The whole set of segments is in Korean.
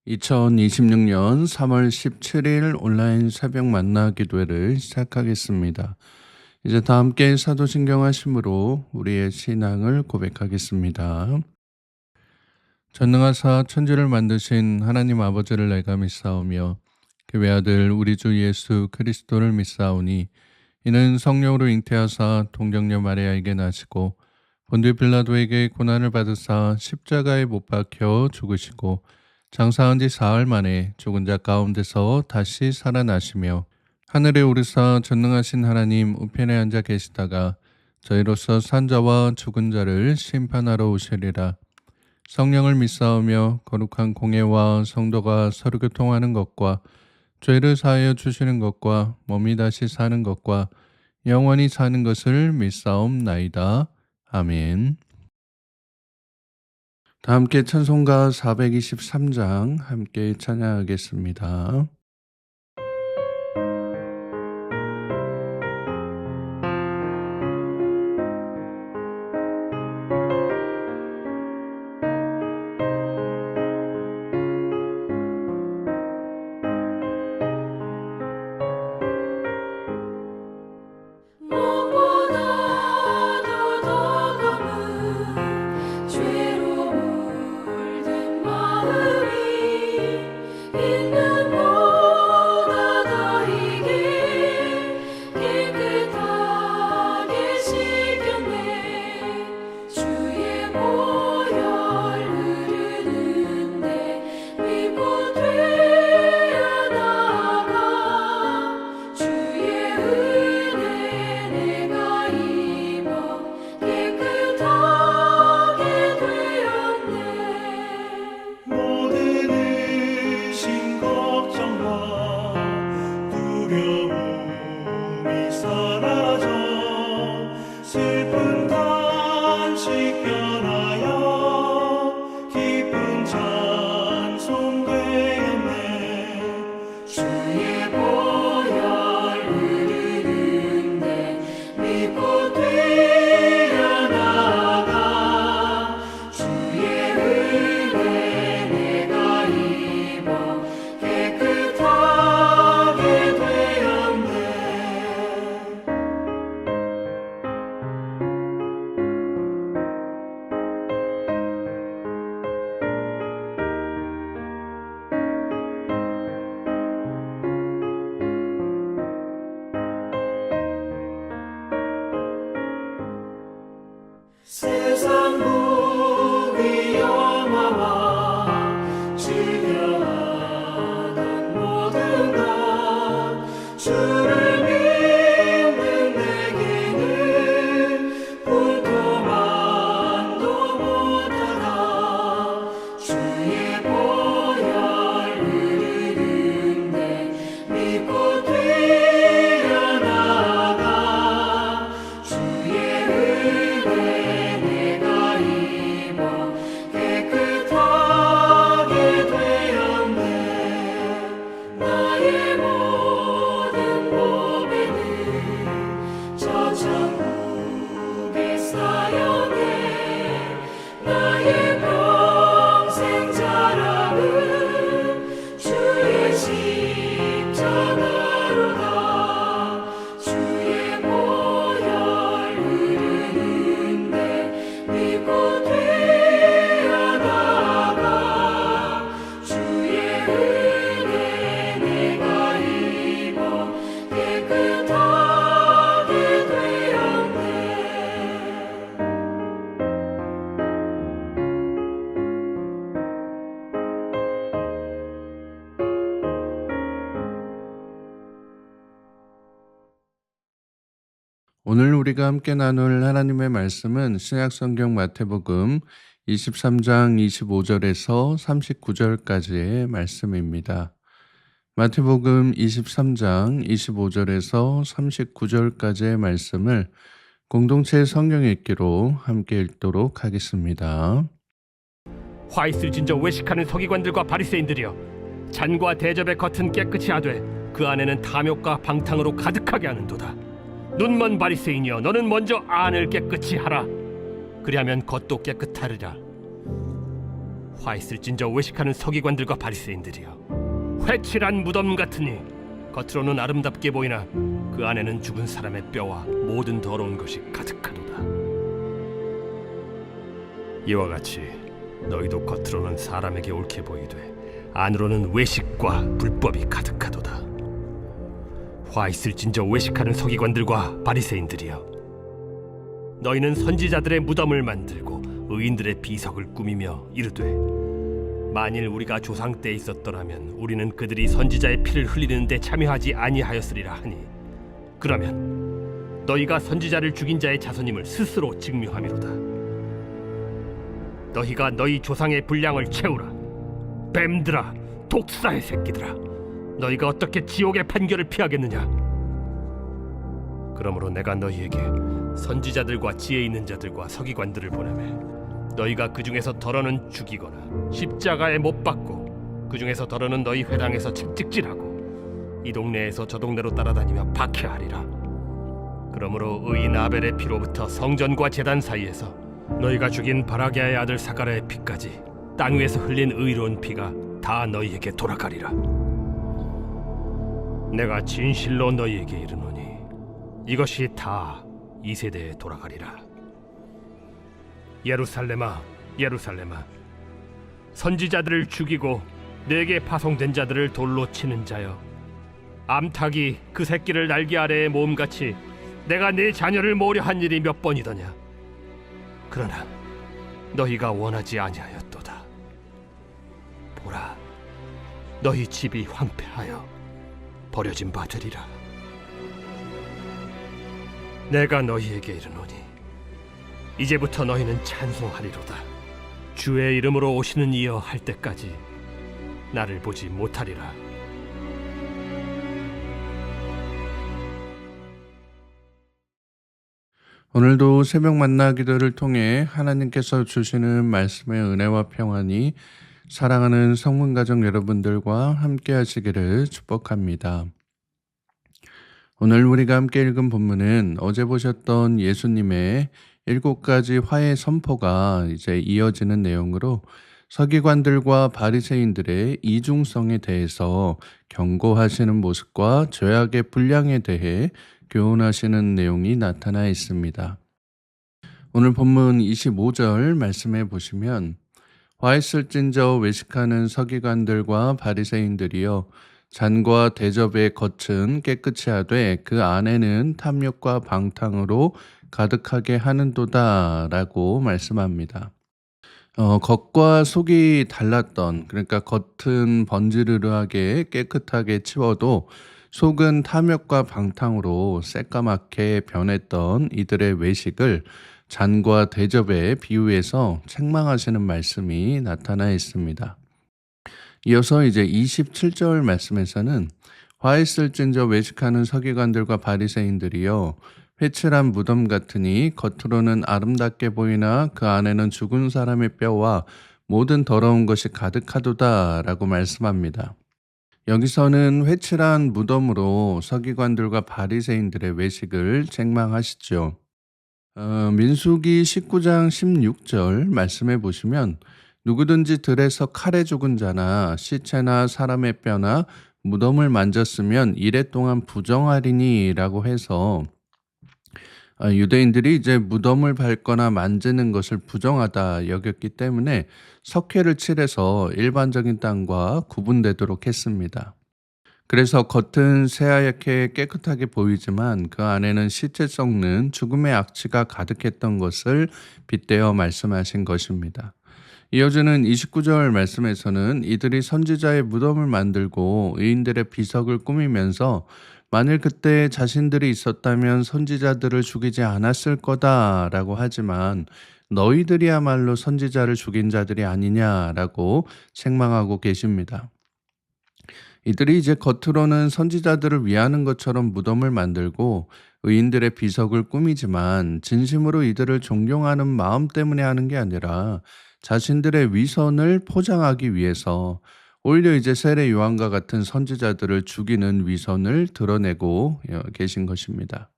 2026년 3월 17일 온라인 새벽 만나 기도회를 시작하겠습니다. 이제 다 함께 사도신경 하심으로 우리의 신앙을 고백하겠습니다. 전능하사 천지를 만드신 하나님 아버지를 내가 믿사오며 그 외아들 우리 주 예수 그리스도를 믿사오니 이는 성령으로 잉태하사 동정녀 마리아에게 나시고 본디 빌라도에게 고난을 받으사 십자가에 못 박혀 죽으시고 장사한 지 사흘 만에 죽은 자 가운데서 다시 살아나시며 하늘에 오르사 전능하신 하나님 우편에 앉아 계시다가 저희로서 산 자와 죽은 자를 심판하러 오시리라. 성령을 믿사오며 거룩한 공예와 성도가 서로 교통하는 것과 죄를 사하여 주시는 것과 몸이 다시 사는 것과 영원히 사는 것을 믿사옵나이다. 아멘. 다 함께 찬송가 423장 함께 찬양하겠습니다. 세상 무위 영화와 즐겨하던 모든 것 주를 믿는 내게는 불도만도 못하다. 주의 보혈 흐르는데 믿고 뛰어나가. 주의 은혜 내가 입어 깨끗하게 되었네. 나의 모든 보배는 저 천국에 쌓여네. 나의 평생 자랑은 주의 십자가로다. 주의 보혈 흐르는데 믿고 뛰어나가. 주의 은혜 내가 입어 깨끗하게 되었네. 오늘 우리가 함께 나눌 하나님의 말씀은 신약성경 마태복음 23장 25절에서 39절까지의 말씀입니다. 마태복음 23장 25절에서 39절까지의 말씀을 공동체 성경 읽기로 함께 읽도록 하겠습니다. 화 있을 진저 외식하는 서기관들과 바리새인들이여, 잔과 대접의 겉은 깨끗이 하되 그 안에는 탐욕과 방탕으로 가득하게 하는도다. 눈먼 바리새인이여, 너는 먼저 안을 깨끗이 하라. 그리하면 겉도 깨끗하리라. 화 있을진저 외식하는 서기관들과 바리새인들이여, 회칠한 무덤 같으니 겉으로는 아름답게 보이나 그 안에는 죽은 사람의 뼈와 모든 더러운 것이 가득하도다. 이와 같이 너희도 겉으로는 사람에게 옳게 보이되 안으로는 외식과 불법이 가득하도다. 화 있을진저 외식하는 서기관들과 바리새인들이여, 너희는 선지자들의 무덤을 만들고 의인들의 비석을 꾸미며 이르되, 만일 우리가 조상 때에 있었더라면 우리는 그들이 선지자의 피를 흘리는 데 참여하지 아니하였으리라 하니, 그러면 너희가 선지자를 죽인 자의 자손임을 스스로 증명함이로다. 너희가 너희 조상의 분량을 채우라. 뱀들아, 독사의 새끼들아, 너희가 어떻게 지옥의 판결을 피하겠느냐? 그러므로 내가 너희에게 선지자들과 지혜 있는 자들과 서기관들을 보내매 너희가 그 중에서 덜어는 죽이거나 십자가에 못 박고 그 중에서 덜어는 너희 회당에서 채찍질하고 이 동네에서 저 동네로 따라다니며 박해하리라. 그러므로 의인 아벨의 피로부터 성전과 제단 사이에서 너희가 죽인 바라게아의 아들 사가랴의 피까지 땅 위에서 흘린 의로운 피가 다 너희에게 돌아가리라. 내가 진실로 너희에게 이르노니 이것이 다 이 세대에 돌아가리라. 예루살렘아, 예루살렘아, 선지자들을 죽이고 내게 파송된 자들을 돌로 치는 자여, 암탉이 그 새끼를 날개 아래에 모음같이 내가 네 자녀를 모으려 한 일이 몇 번이더냐. 그러나 너희가 원하지 아니하였도다. 보라, 너희 집이 황폐하여 버려진 바 되리라. 내가 너희에게 이르노니 이제부터 너희는 찬송하리로다. 주의 이름으로 오시는 이여 할 때까지 나를 보지 못하리라. 오늘도 새벽 만나 기도를 통해 하나님께서 주시는 말씀의 은혜와 평안이 사랑하는 성문가족 여러분들과 함께 하시기를 축복합니다. 오늘 우리가 함께 읽은 본문은 어제 보셨던 예수님의 7가지 화해 선포가 이제 이어지는 내용으로 서기관들과 바리새인들의 이중성에 대해서 경고하시는 모습과 죄악의 분량에 대해 교훈하시는 내용이 나타나 있습니다. 오늘 본문 25절 말씀해 보시면, 화 있을진저 외식하는 서기관들과 바리새인들이여, 잔과 대접의 겉은 깨끗이 하되 그 안에는 탐욕과 방탕으로 가득하게 하는도다 라고 말씀합니다. 겉과 속이 달랐던, 그러니까 겉은 번지르르하게 깨끗하게 치워도 속은 탐욕과 방탕으로 새까맣게 변했던 이들의 외식을 잔과 대접에 비유해서 책망하시는 말씀이 나타나 있습니다. 이어서 이제 27절 말씀에서는 화 있을진저 외식하는 서기관들과 바리새인들이여, 회칠한 무덤 같으니 겉으로는 아름답게 보이나 그 안에는 죽은 사람의 뼈와 모든 더러운 것이 가득하도다 라고 말씀합니다. 여기서는 회칠한 무덤으로 서기관들과 바리새인들의 외식을 책망하시죠. 민수기 19장 16절 말씀해 보시면, 누구든지 들에서 칼에 죽은 자나 시체나 사람의 뼈나 무덤을 만졌으면 이래 동안 부정하리니 라고 해서 유대인들이 이제 무덤을 밟거나 만지는 것을 부정하다 여겼기 때문에 석회를 칠해서 일반적인 땅과 구분되도록 했습니다. 그래서 겉은 새하얗게 깨끗하게 보이지만 그 안에는 시체 썩는 죽음의 악취가 가득했던 것을 빗대어 말씀하신 것입니다. 이어지는 29절 말씀에서는 이들이 선지자의 무덤을 만들고 의인들의 비석을 꾸미면서 만일 그때 자신들이 있었다면 선지자들을 죽이지 않았을 거다라고 하지만 너희들이야말로 선지자를 죽인 자들이 아니냐라고 책망하고 계십니다. 이들이 이제 겉으로는 선지자들을 위하는 것처럼 무덤을 만들고 의인들의 비석을 꾸미지만 진심으로 이들을 존경하는 마음 때문에 하는 게 아니라 자신들의 위선을 포장하기 위해서 오히려 이제 세례 요한과 같은 선지자들을 죽이는 위선을 드러내고 계신 것입니다.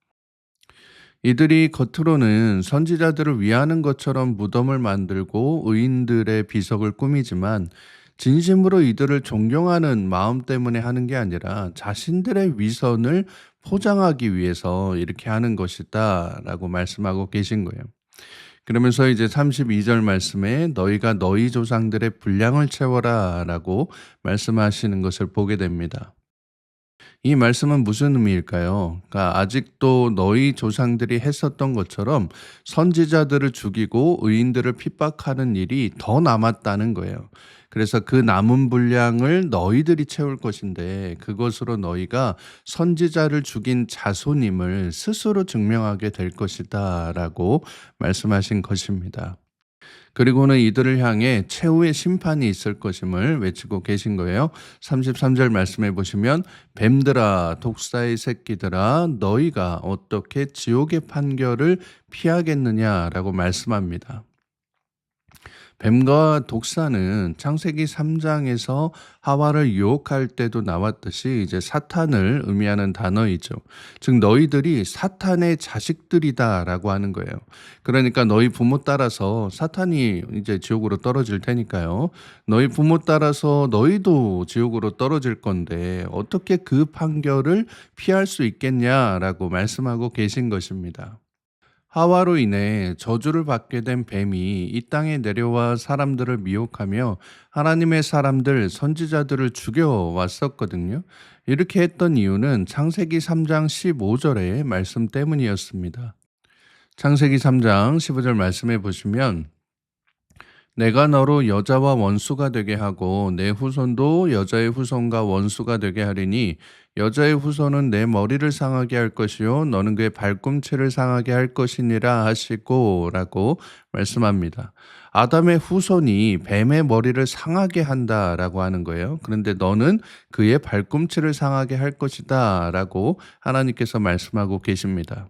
이들이 겉으로는 선지자들을 위하는 것처럼 무덤을 만들고 의인들의 비석을 꾸미지만 진심으로 이들을 존경하는 마음 때문에 하는 게 아니라 자신들의 위선을 포장하기 위해서 이렇게 하는 것이다라고 말씀하고 계신 거예요. 그러면서 이제 32절 말씀에 너희가 너희 조상들의 분량을 채워라라고 말씀하시는 것을 보게 됩니다. 이 말씀은 무슨 의미일까요? 그러니까 아직도 너희 조상들이 했었던 것처럼 선지자들을 죽이고 의인들을 핍박하는 일이 더 남았다는 거예요. 그래서 그 남은 분량을 너희들이 채울 것인데 그것으로 너희가 선지자를 죽인 자손임을 스스로 증명하게 될 것이다라고 말씀하신 것입니다. 그리고는 이들을 향해 최후의 심판이 있을 것임을 외치고 계신 거예요. 33절 말씀해 보시면 뱀들아 독사의 새끼들아 너희가 어떻게 지옥의 판결을 피하겠느냐라고 말씀합니다. 뱀과 독사는 창세기 3장에서 하와를 유혹할 때도 나왔듯이 이제 사탄을 의미하는 단어이죠. 즉 너희들이 사탄의 자식들이다라고 하는 거예요. 그러니까 너희 부모 따라서 사탄이 이제 지옥으로 떨어질 테니까요. 너희 부모 따라서 너희도 지옥으로 떨어질 건데 어떻게 그 판결을 피할 수 있겠냐라고 말씀하고 계신 것입니다. 하와로 인해 저주를 받게 된 뱀이 이 땅에 내려와 사람들을 미혹하며 하나님의 사람들, 선지자들을 죽여왔었거든요. 이렇게 했던 이유는 창세기 3장 15절의 말씀 때문이었습니다. 창세기 3장 15절 말씀해 보시면 내가 너로 여자와 원수가 되게 하고 내 후손도 여자의 후손과 원수가 되게 하리니 여자의 후손은 내 머리를 상하게 할 것이요 너는 그의 발꿈치를 상하게 할 것이니라 하시고 라고 말씀합니다. 아담의 후손이 뱀의 머리를 상하게 한다라고 하는 거예요. 그런데 너는 그의 발꿈치를 상하게 할 것이다 라고 하나님께서 말씀하고 계십니다.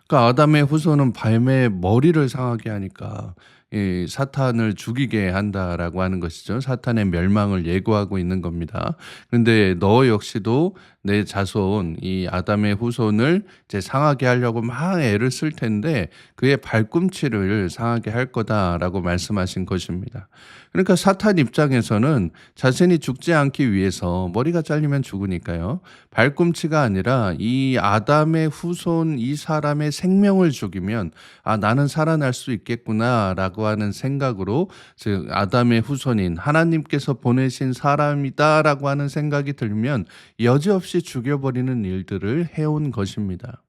그러니까 아담의 후손은 뱀의 머리를 상하게 하니까 이 사탄을 죽이게 한다라고 하는 것이죠. 사탄의 멸망을 예고하고 있는 겁니다. 그런데 너 역시도 내 자손 이 아담의 후손을 이제 상하게 하려고 막 애를 쓸 텐데 그의 발꿈치를 상하게 할 거다라고 말씀하신 것입니다. 그러니까 사탄 입장에서는 자신이 죽지 않기 위해서 머리가 잘리면 죽으니까요. 발꿈치가 아니라 이 아담의 후손 이 사람의 생명을 죽이면 아 나는 살아날 수 있겠구나라고 하는 생각으로 즉 아담의 후손인 하나님께서 보내신 사람이다라고 하는 생각이 들면 여지없이 죽여버리는 일들을 해온 것입니다.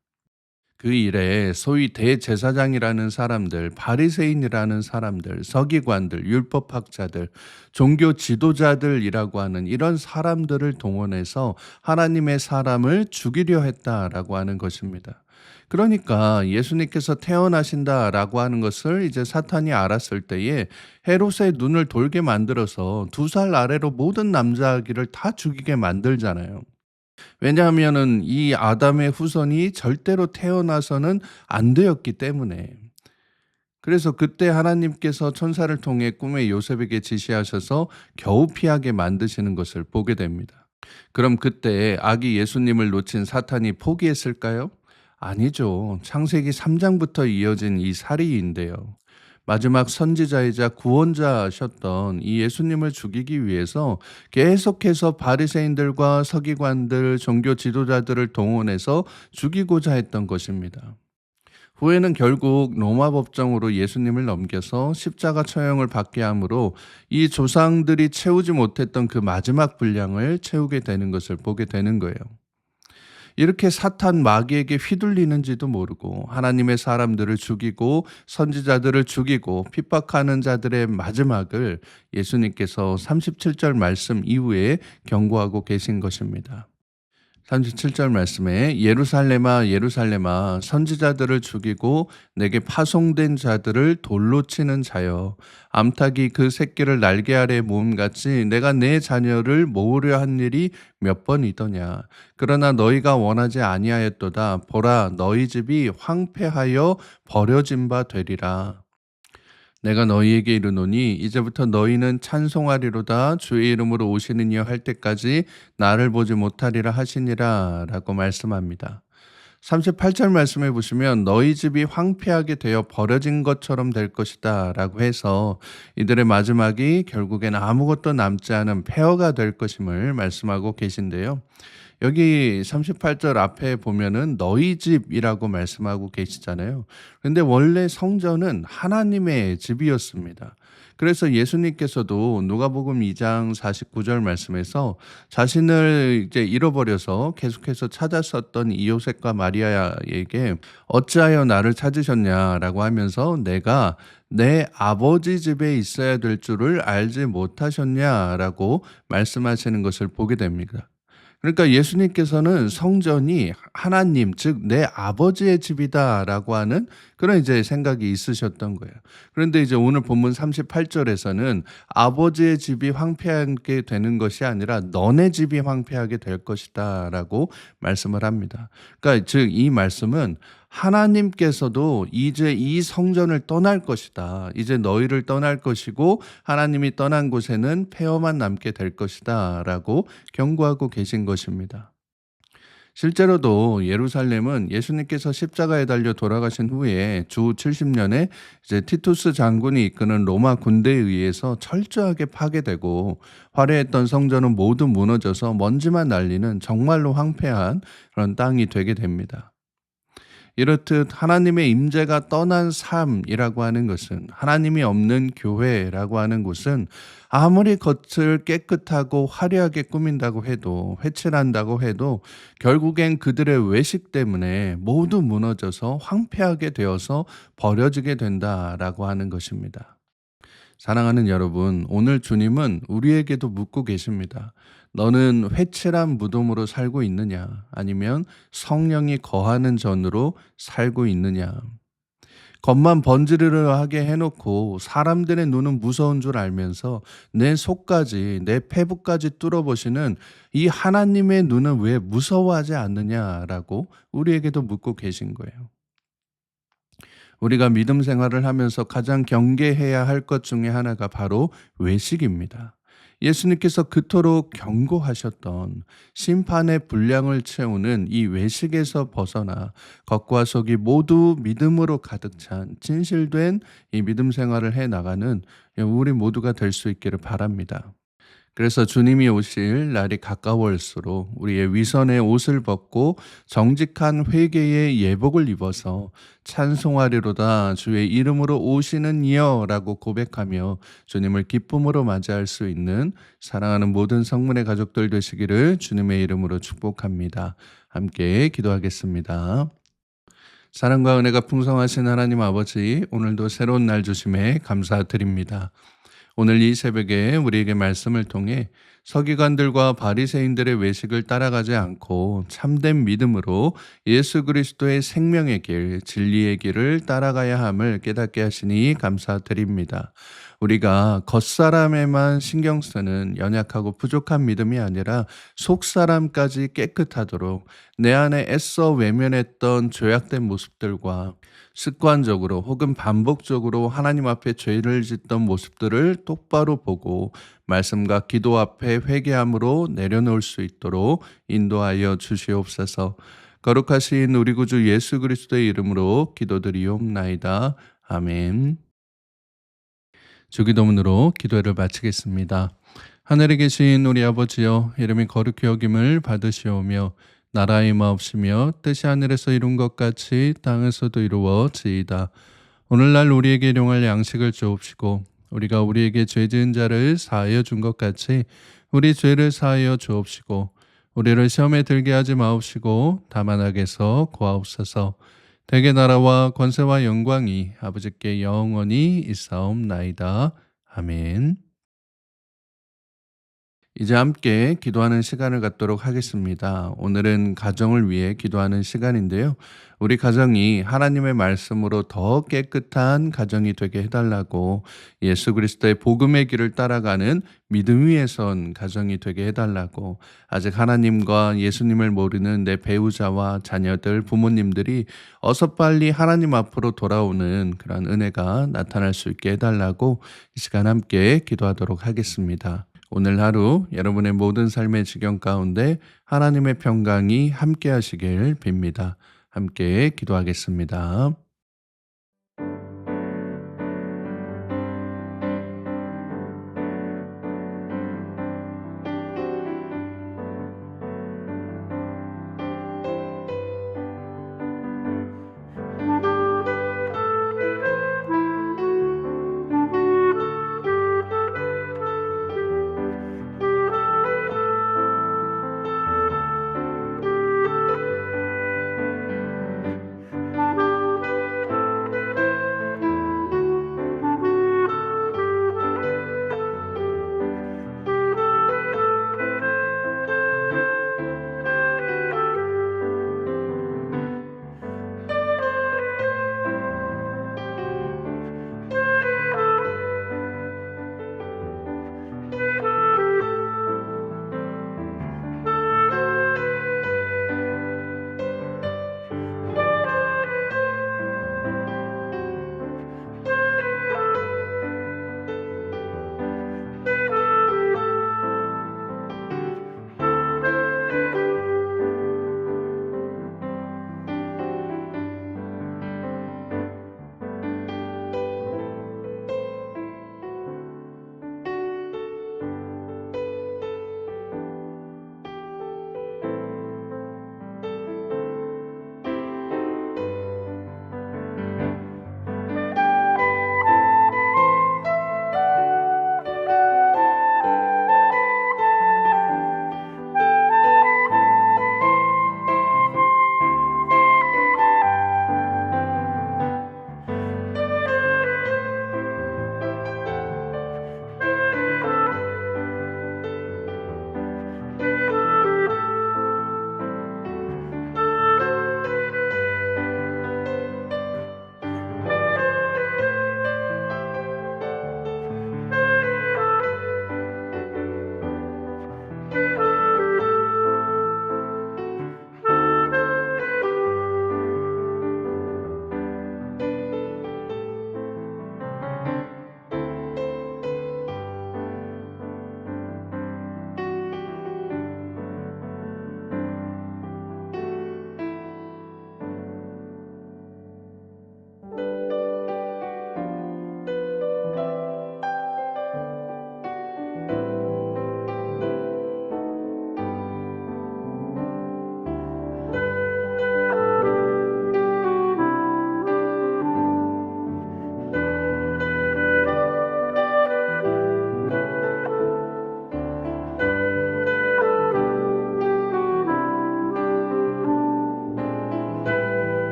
그 일에 소위 대제사장이라는 사람들, 바리새인이라는 사람들, 서기관들, 율법학자들, 종교 지도자들이라고 하는 이런 사람들을 동원해서 하나님의 사람을 죽이려 했다라고 하는 것입니다. 그러니까 예수님께서 태어나신다라고 하는 것을 이제 사탄이 알았을 때에 헤롯의 눈을 돌게 만들어서 2살 아래로 모든 남자아기를 다 죽이게 만들잖아요. 왜냐하면은 이 아담의 후손이 절대로 태어나서는 안 되었기 때문에. 그래서 그때 하나님께서 천사를 통해 꿈에 요셉에게 지시하셔서 겨우 피하게 만드시는 것을 보게 됩니다. 그럼 그때 아기 예수님을 놓친 사탄이 포기했을까요? 아니죠. 창세기 3장부터 이어진 이 사리인데요. 마지막 선지자이자 구원자셨던 이 예수님을 죽이기 위해서 계속해서 바리새인들과 서기관들, 종교 지도자들을 동원해서 죽이고자 했던 것입니다. 후에는 결국 로마 법정으로 예수님을 넘겨서 십자가 처형을 받게 하므로 이 조상들이 채우지 못했던 그 마지막 분량을 채우게 되는 것을 보게 되는 거예요. 이렇게 사탄 마귀에게 휘둘리는지도 모르고 하나님의 사람들을 죽이고 선지자들을 죽이고 핍박하는 자들의 마지막을 예수님께서 37절 말씀 이후에 경고하고 계신 것입니다. 37절 말씀에 예루살렘아 예루살렘아 선지자들을 죽이고 내게 파송된 자들을 돌로 치는 자여 암탉이 그 새끼를 날개 아래 모음같이 내가 내 자녀를 모으려 한 일이 몇 번이더냐 그러나 너희가 원하지 아니하였도다 보라 너희 집이 황폐하여 버려진 바 되리라. 내가 너희에게 이르노니 이제부터 너희는 찬송하리로다 주의 이름으로 오시는 이여 할 때까지 나를 보지 못하리라 하시니라 라고 말씀합니다. 38절 말씀해 보시면 너희 집이 황폐하게 되어 버려진 것처럼 될 것이다 라고 해서 이들의 마지막이 결국엔 아무것도 남지 않은 폐허가 될 것임을 말씀하고 계신데요. 여기 38절 앞에 보면은 너희 집이라고 말씀하고 계시잖아요. 근데 원래 성전은 하나님의 집이었습니다. 그래서 예수님께서도 누가복음 2장 49절 말씀에서 자신을 이제 잃어버려서 계속해서 찾았었던 이요셉과 마리아에게 어찌하여 나를 찾으셨냐라고 하면서 내가 내 아버지 집에 있어야 될 줄을 알지 못하셨냐라고 말씀하시는 것을 보게 됩니다. 그러니까 예수님께서는 성전이 하나님, 즉 내 아버지의 집이다라고 하는 그런 이제 생각이 있으셨던 거예요. 그런데 이제 오늘 본문 38절에서는 아버지의 집이 황폐하게 되는 것이 아니라 너네 집이 황폐하게 될 것이다라고 말씀을 합니다. 그러니까 즉 이 말씀은 하나님께서도 이제 이 성전을 떠날 것이다. 이제 너희를 떠날 것이고 하나님이 떠난 곳에는 폐허만 남게 될 것이다 라고 경고하고 계신 것입니다. 실제로도 예루살렘은 예수님께서 십자가에 달려 돌아가신 후에 주 70년에 이제 티투스 장군이 이끄는 로마 군대에 의해서 철저하게 파괴되고 화려했던 성전은 모두 무너져서 먼지만 날리는 정말로 황폐한 그런 땅이 되게 됩니다. 이렇듯 하나님의 임재가 떠난 삶이라고 하는 것은 하나님이 없는 교회라고 하는 곳은 아무리 겉을 깨끗하고 화려하게 꾸민다고 해도 회칠한다고 해도 결국엔 그들의 외식 때문에 모두 무너져서 황폐하게 되어서 버려지게 된다라고 하는 것입니다. 사랑하는 여러분, 오늘 주님은 우리에게도 묻고 계십니다. 너는 회칠한 무덤으로 살고 있느냐? 아니면 성령이 거하는 전으로 살고 있느냐? 겉만 번지르르 하게 해놓고 사람들의 눈은 무서운 줄 알면서 내 속까지, 내 폐부까지 뚫어보시는 이 하나님의 눈은 왜 무서워하지 않느냐라고 우리에게도 묻고 계신 거예요. 우리가 믿음 생활을 하면서 가장 경계해야 할 것 중에 하나가 바로 외식입니다. 예수님께서 그토록 경고하셨던 심판의 분량을 채우는 이 외식에서 벗어나 겉과 속이 모두 믿음으로 가득 찬 진실된 이 믿음 생활을 해 나가는 우리 모두가 될 수 있기를 바랍니다. 그래서 주님이 오실 날이 가까울수록 우리의 위선의 옷을 벗고 정직한 회개의 예복을 입어서 찬송하리로다 주의 이름으로 오시는 이여라고 고백하며 주님을 기쁨으로 맞이할 수 있는 사랑하는 모든 성문의 가족들 되시기를 주님의 이름으로 축복합니다. 함께 기도하겠습니다. 사랑과 은혜가 풍성하신 하나님 아버지, 오늘도 새로운 날 주심에 감사드립니다. 오늘 이 새벽에 우리에게 말씀을 통해 서기관들과 바리새인들의 외식을 따라가지 않고 참된 믿음으로 예수 그리스도의 생명의 길, 진리의 길을 따라가야 함을 깨닫게 하시니 감사드립니다. 우리가 겉사람에만 신경 쓰는 연약하고 부족한 믿음이 아니라 속사람까지 깨끗하도록 내 안에 애써 외면했던 죄악된 모습들과 습관적으로 혹은 반복적으로 하나님 앞에 죄를 짓던 모습들을 똑바로 보고 말씀과 기도 앞에 회개함으로 내려놓을 수 있도록 인도하여 주시옵소서. 거룩하신 우리 구주 예수 그리스도의 이름으로 기도드리옵나이다. 아멘. 주기도문으로 기도를 마치겠습니다. 하늘에 계신 우리 아버지여, 이름이 거룩히 여김을 받으시오며 나라의 마옵시며 뜻이 하늘에서 이룬 것 같이 땅에서도 이루어지이다. 오늘날 우리에게 일용할 양식을 주옵시고 우리가 우리에게 죄 지은 자를 사하여 준 것 같이 우리 죄를 사하여 주옵시고 우리를 시험에 들게 하지 마옵시고 다만 악에서 구하옵소서. 대개 나라와 권세와 영광이 아버지께 영원히 있사옵나이다. 아멘. 이제 함께 기도하는 시간을 갖도록 하겠습니다. 오늘은 가정을 위해 기도하는 시간인데요. 우리 가정이 하나님의 말씀으로 더 깨끗한 가정이 되게 해달라고 예수 그리스도의 복음의 길을 따라가는 믿음 위에 선 가정이 되게 해달라고 아직 하나님과 예수님을 모르는 내 배우자와 자녀들, 부모님들이 어서 빨리 하나님 앞으로 돌아오는 그런 은혜가 나타날 수 있게 해달라고 이 시간 함께 기도하도록 하겠습니다. 오늘 하루 여러분의 모든 삶의 지경 가운데 하나님의 평강이 함께 하시길 빕니다. 함께 기도하겠습니다.